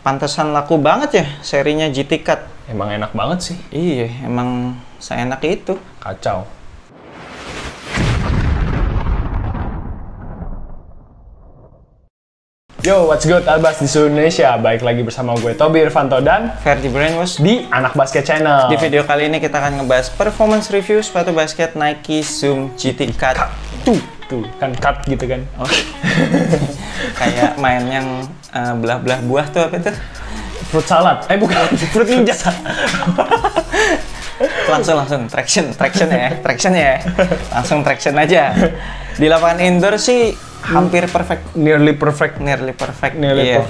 pantesan laku banget ya serinya GT Cut. Emang enak banget sih. Iya, emang seenak itu. Kacau. Yo, what's good, Albas di seluruh Indonesia. Baik lagi bersama gue, Tobi Irvanto dan Ferdi Brainwash di Anak Basket Channel. Di video kali ini kita akan ngebahas performance review sepatu basket Nike Zoom GT Cut. Tuh, kan cut gitu kan. Oh. Kayak main yang belah-belah buah tuh apa itu? Fruit salad. Bukan, fruit ninja. langsung traction ya. Langsung traction aja. Di lapangan indoor sih hampir perfect. Nearly perfect. Iya.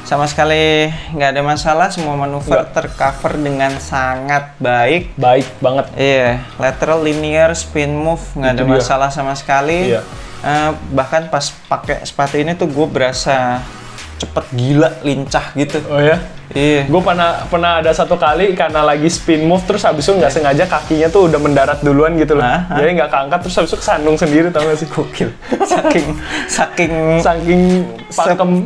Sama sekali nggak ada masalah, semua manuver tercover dengan sangat baik. Baik banget. Iya, lateral, linear, spin move nggak ada masalah sama sekali. Iya. Bahkan pas pakai sepatu ini tuh gue berasa cepet gila, lincah gitu. Oh ya? Iya. Gue pernah ada satu kali karena lagi spin move terus habis itu nggak sengaja kakinya tuh udah mendarat duluan gitu loh. Jadi nggak keangkat terus habis itu kesandung sendiri, tau gak sih? Gokil. Saking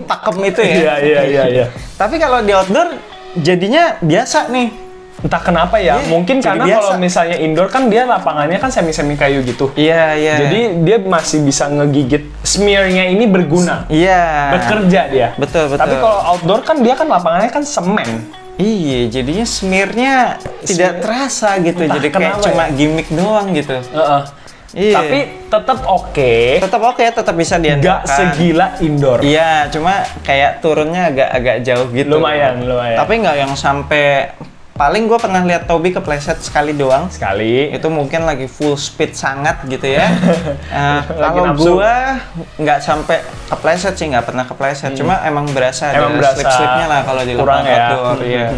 pakem itu ya. Iya. Tapi kalau di outdoor jadinya biasa nih. Entah kenapa ya, mungkin karena kalau misalnya indoor kan dia lapangannya kan semi-semi kayu gitu. Iya. Jadi dia masih bisa ngegigit, smearnya ini berguna. Iya. Bekerja dia. Betul. Tapi kalau outdoor kan dia kan lapangannya kan semen. Iya, jadinya smearnya tidak terasa gitu. Entah jadi kayak cuma gimmick doang gitu. Iya. Tapi tetap oke. Tetap bisa diandalkan. Gak segila indoor. Iya, cuma kayak turunnya agak jauh gitu. Lumayan. Tapi nggak yang sampai. Paling gue pernah lihat Tobi kepleset sekali doang. Itu mungkin lagi full speed sangat gitu ya. Kalau gue nggak sampai kepleset sih, nggak pernah kepleset. Cuma emang berasa ada slip-slipnya lah kalau di lapangan outdoor. Ya.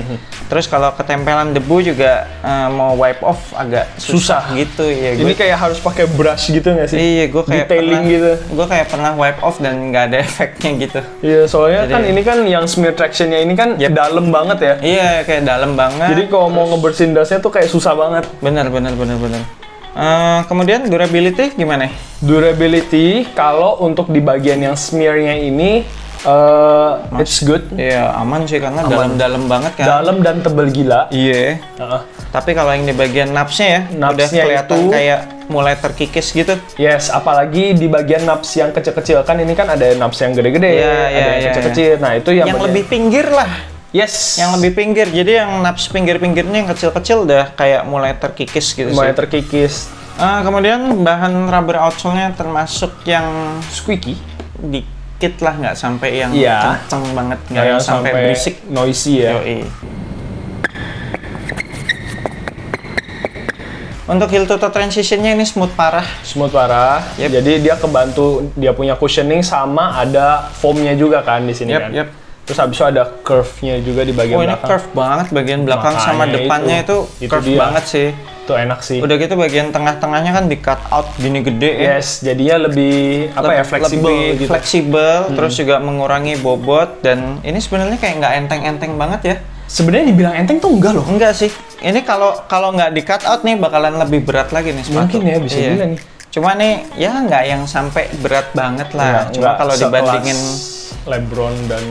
Terus kalau ketempelan debu juga mau wipe off agak susah gitu ya. Ini kayak harus pakai brush gitu nggak sih? Iya, gue kayak detailing gitu. Gue kayak pernah wipe off dan nggak ada efeknya gitu. Iya, soalnya kan ini kan yang smear tractionnya ini kan dalam banget ya. Iya, kayak dalam banget. Jadi kalau mau ngebersihin dasnya tuh kayak susah banget. Bener. Kemudian durability gimana? Durability kalau untuk di bagian yang smearnya ini it's good. Iya, aman sih karena dalam banget kan. Dalam dan tebel gila. Iya. Tapi kalau yang di bagian napsnya ya, udah kelihatan kayak mulai terkikis gitu. Yes, apalagi di bagian naps yang kecil-kecil kan ini kan ada naps yang gede-gede, ada yang kecil-kecil. Nah itu yang lebih pinggir lah. Yes. Yang lebih pinggir, jadi yang naps pinggir-pinggirnya yang kecil-kecil udah kayak mulai terkikis gitu terkikis. Kemudian bahan rubber outsole-nya termasuk yang squeaky. Dikit lah, nggak sampai yang kenceng banget, nggak yang sampai berisik. Noisy ya. Yoi. Untuk heel to toe transition-nya ini smooth parah. Yep. Jadi dia kebantu, dia punya cushioning sama ada foam-nya juga kan di sini kan. Terus habis itu ada curve-nya juga di bagian belakang. Ini curve banget bagian belakang. Makanya sama depannya itu curve banget sih. Itu enak sih. Udah gitu bagian tengah-tengahnya kan di cut out gini gede ya. Yes, jadinya lebih fleksibel gitu. Terus juga mengurangi bobot dan ini sebenarnya kayak nggak enteng-enteng banget ya. Sebenarnya dibilang enteng tuh enggak loh. Enggak sih. Ini kalau nggak di cut out nih bakalan lebih berat lagi nih sepatu. Mungkin ya bisa dibilang nih. Cuma nih ya nggak yang sampai berat banget lah. Cuma kalau dibandingin LeBron dan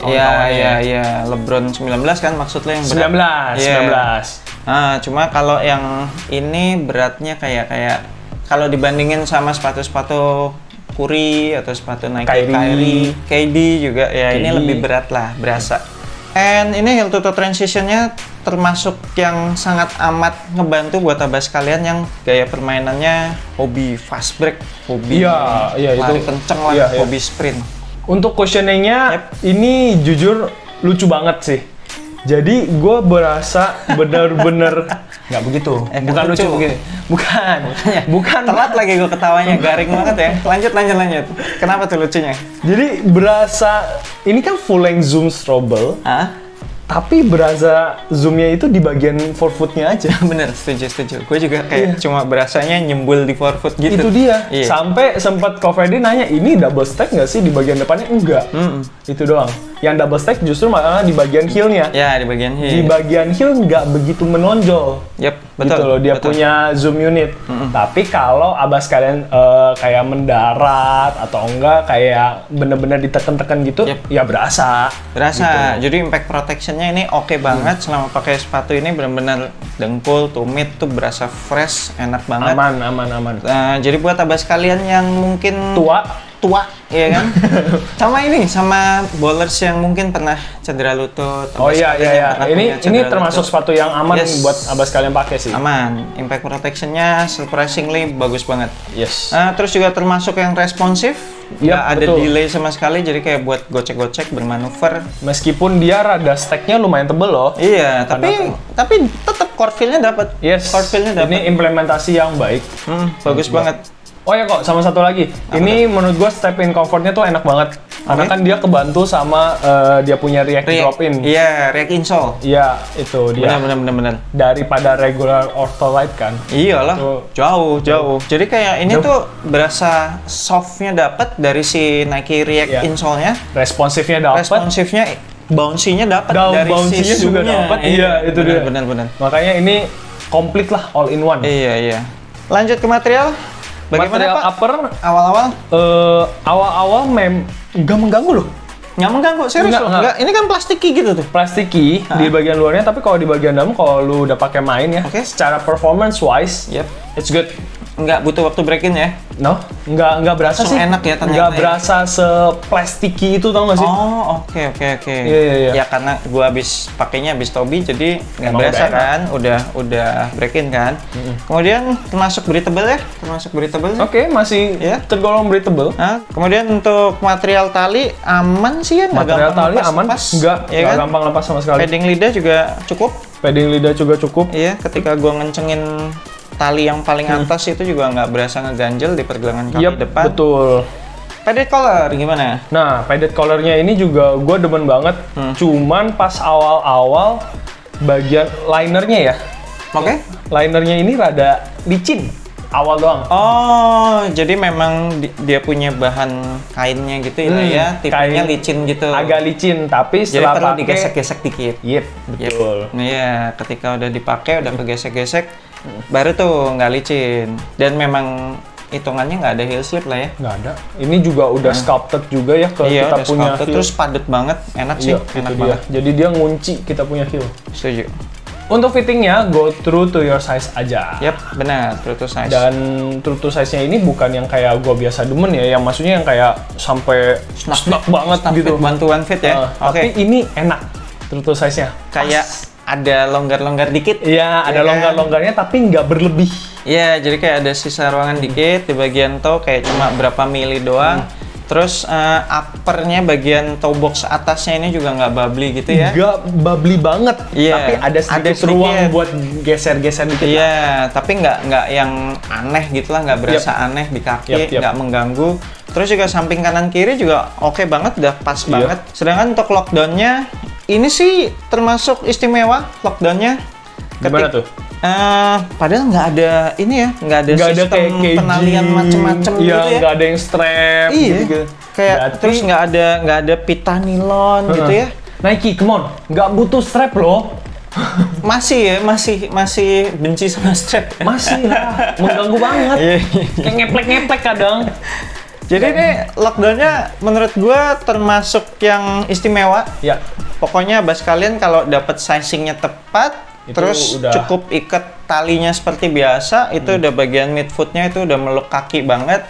Iya, LeBron 19 kan maksud lo yang berat. 19. Cuma kalau yang ini beratnya kayak kalau dibandingin sama sepatu-sepatu Curry atau sepatu Nike Kyrie, KD juga ya ini lebih berat lah, berasa. And ini heel to toe transition-nya termasuk yang sangat amat ngebantu buat abas kalian yang gaya permainannya hobi fast break, hobi lari kenceng lah, hobi sprint. Untuk cushioning-nya ini jujur lucu banget sih. Jadi gue berasa bener-bener nggak begitu. Bukan lucu begini. Bukan. Telat lagi gue ketawanya, garing banget ya. Lanjut. Kenapa tuh lucunya? Jadi berasa ini kan full length zoom strobel. Tapi berasa zoomnya itu di bagian forefoot-nya aja. Bener, setuju. Gue juga kayak cuma berasanya nyembul di forefoot gitu. Itu dia. Sampai sempat Ko Ferdi nanya, ini double stack nggak sih di bagian depannya? Enggak. Itu doang. Yang double stack justru malah di bagian heel-nya. Ya, di bagian heel. Di bagian heel nggak begitu menonjol. Betul, gitu loh. Dia betul. punya zoom unit. Tapi kalau abas kalian kayak mendarat atau enggak kayak bener-bener diteken-teken gitu, ya berasa. Berasa. Jadi impact protectionnya ini oke banget. Selama pakai sepatu ini benar-benar dengkul, tumit tuh berasa fresh, enak banget. Aman. Nah, jadi buat abas kalian yang mungkin tua, ya kan? sama bowlers yang mungkin pernah cedera lutut. Oh iya. Ini termasuk sepatu yang aman buat abas kalian pakai sih. Aman. Impact protectionnya surprisingly bagus banget. Yes. Terus juga termasuk yang responsif. Nggak ada betul. delay sama sekali, jadi kayak buat gocek-gocek bermanuver. Meskipun dia rada steknya lumayan tebel loh. Iya, tapi tetap core feel-nya dapat. Yes. Core feel-nya dapat. Ini implementasi yang baik. Bagus banget. Oh ya kok, sama satu lagi. Ini menurut gua step in comfortnya tuh enak banget. Karena kan dia kebantu sama dia punya React drop-in. Iya, React insole. Iya, itu dia. Benar. Daripada regular Ortholite kan. Iyalah, jauh. Jadi kayak ini tuh berasa soft-nya dapat dari si Nike React insole-nya. Responsifnya dapat. Bouncy-nya dapat dari bouncy-nya si juga dapat. Iya, itu dia. Benar. Makanya ini komplit lah, all in one. Iya. Lanjut ke material. Bagaimana Material Pak? upper Awal-awal? Awal-awal nggak mengganggu loh. Nggak mengganggu, serius loh. Nggak, ini kan plastiki gitu tuh. Plastiki di bagian luarnya, tapi kalau di bagian dalam kalau lu udah pakai main ya, secara performance wise, it's good. Nggak butuh waktu break-in ya? No, nggak berasa sih. Enak ya ternyata. Nggak berasa seplastiki itu, tau nggak sih? Oh, oke. Iya. Ya karena gua pakainya habis Toby, jadi nggak berasa kan? Udah break-in kan? Kemudian termasuk breathable ya? Oke, masih tergolong breathable. Nah, kemudian untuk material tali aman sih ya? Material tali aman, nggak gampang lepas sama sekali. Padding lidah juga cukup. Iya, ketika gua ngencengin tali yang paling atas itu juga nggak berasa ngeganjel di pergelangan kaki depan. Betul. Padded collar gimana? Nah, padded collarnya ini juga gue demen banget. Cuman pas awal-awal bagian linernya ya. Oke. Linernya ini rada licin. Awal doang. Oh, jadi memang dia punya bahan kainnya gitu ya, tipenya licin gitu. Agak licin, tapi jadi setelah perlu pakai digesek-gesek dikit. Betul. Iya, ketika udah dipakai, udah kegesek-gesek, baru tuh nggak licin. Dan memang hitungannya nggak ada heel slip lah ya. Nggak ada. Ini juga udah sculpted juga ya ke kita punya heel. Terus padat banget, enak sih, enak banget. Jadi dia ngunci kita punya heel. Setuju. Untuk fittingnya, go true to your size aja. Benar, true to size. Dan true to size-nya ini bukan yang kayak gue biasa demen ya, yang maksudnya yang kayak sampai snap banget gitu. Bantuan fit ya. Tapi ini enak, true to size-nya. Kayak ada longgar-longgar dikit. Iya, ada longgar-longgarnya tapi nggak berlebih. Iya, jadi kayak ada sisa ruangan dikit di bagian toe, kayak cuma berapa mili doang. Terus uppernya bagian toe box atasnya ini juga nggak bubbly gitu ya? Nggak bubbly banget, tapi ada sedikit ruang buat geser-geser dikit. Iya, tapi nggak yang aneh gitu lah, nggak berasa aneh di kaki, nggak mengganggu. Terus juga samping kanan kiri juga oke banget, udah pas banget. Sedangkan untuk lockdownnya, ini sih termasuk istimewa lockdownnya. Gimana tuh? Padahal nggak ada ini ya, nggak ada sistem penalian macem-macem gitu ya. Nggak ada yang strap gitu. Kayak terus nggak ada pita nilon gitu ya. Nike, come on, nggak butuh strap loh. Masih benci sama strap. Masih lah, mengganggu banget. Kayak ngeplek-ngeplek kadang. Jadi ini lockdownnya menurut gua termasuk yang istimewa. Ya. Pokoknya bas kalian kalau dapat sizingnya tepat, terus cukup ikat talinya seperti biasa, itu udah bagian midfootnya itu udah meluk kaki banget.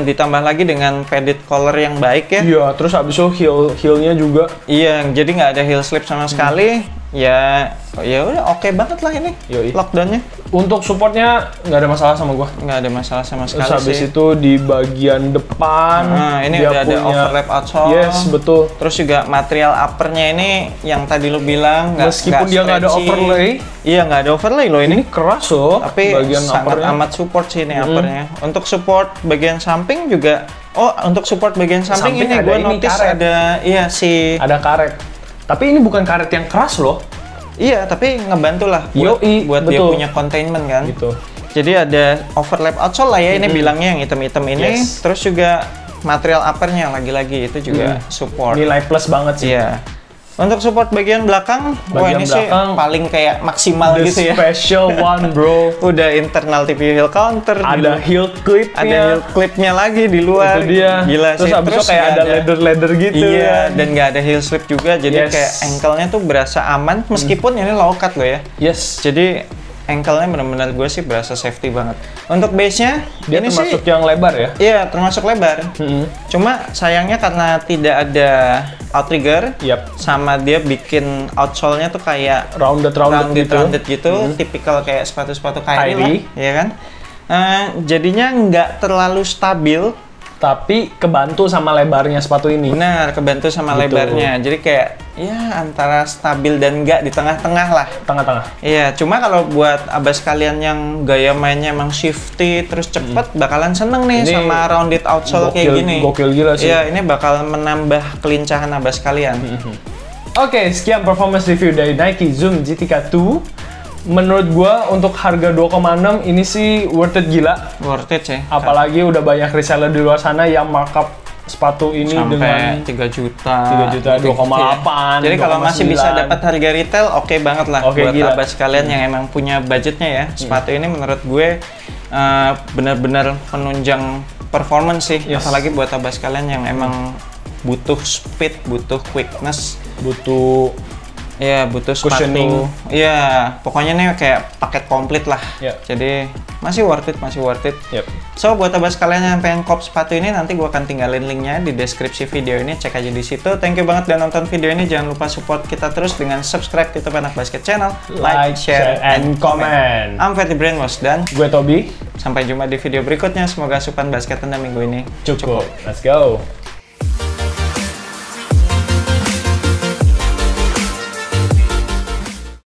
Ditambah lagi dengan padded collar yang baik ya. Iya, terus abis itu heelnya juga. Iya, jadi nggak ada heel slip sama sekali. Ya udah oke banget lah ini. Lockdownnya. Untuk supportnya nggak ada masalah sama gua. Nggak ada masalah sama sekali. Terus habis itu di bagian depan. Nah, ini udah ada overlap outsole. Yes, betul. Terus juga material uppernya ini yang tadi lu bilang meskipun dia nggak ada overlay. Iya, nggak ada overlay loh ini. Keras loh. Tapi bagian sangat amat support sih ini uppernya. Untuk support bagian samping juga. Untuk support bagian samping ini gue notice ada ada karet. Tapi ini bukan karet yang keras loh. Iya, tapi ngebantu lah buat dia punya containment kan. Gitu. Jadi ada overlap outsole lah ya, ini bilangnya yang hitam-hitam ini. Terus juga material uppernya lagi-lagi itu juga support. Nilai plus banget sih. Iya. Untuk support bagian belakang, wah ini sih paling kayak maksimal the gitu ya. Special one, bro. Udah internal TV heel counter, ada heel clipnya, ada heel clipnya lagi di luar. Itu dia. Gila terus sih. Abis itu kayak ada leather gitu. Iya, dan nggak ada heel slip juga, jadi kayak ankle-nya tuh berasa aman meskipun ini low cut loh ya. Yes. Jadi ankle-nya benar-benar gue sih berasa safety banget. Untuk base-nya dia ini termasuk sih, yang lebar ya? Iya, termasuk lebar. Cuma sayangnya karena tidak ada outrigger, sama dia bikin outsole-nya tuh kayak rounded gitu, tipikal kayak sepatu-sepatu Kyrie lah, ya kan? Jadinya nggak terlalu stabil. Tapi kebantu sama lebarnya sepatu ini. Benar, kebantu sama lebarnya. Jadi kayak ya antara stabil dan enggak di tengah-tengah lah. Tengah-tengah. Iya, cuma kalau buat abas kalian yang gaya mainnya emang shifty terus cepet, bakalan seneng nih ini sama rounded outsole kayak gini. Gokil gila sih. Iya, ini bakal menambah kelincahan abas kalian. Oke, sekian performance review dari Nike Zoom GTK 2. Menurut gua untuk harga 2,6 ini sih worth it gila. Worth it sih. Apalagi udah banyak reseller di luar sana yang markup sepatu ini sampai dengan 3 juta, 2,8. Jadi kalau masih bisa dapat harga retail, oke banget lah buat abas kalian yang emang punya budgetnya ya. Sepatu ini menurut gue benar-benar penunjang performance sih. Apalagi buat abas kalian yang emang butuh speed, butuh quickness, butuh sepatu. Iya, pokoknya nih kayak paket komplit lah. Jadi masih worth it. So buat abas kalian yang pengen kop sepatu ini, nanti gua akan tinggalin linknya di deskripsi video ini, cek aja di situ. Thank you banget udah nonton video ini. Jangan lupa support kita terus dengan subscribe YouTube Anak Basket Channel, like, share, and comment. I'm Fatty Brainwash dan gue Toby. Sampai jumpa di video berikutnya. Semoga asupan basket Anda minggu ini cukup. Let's go.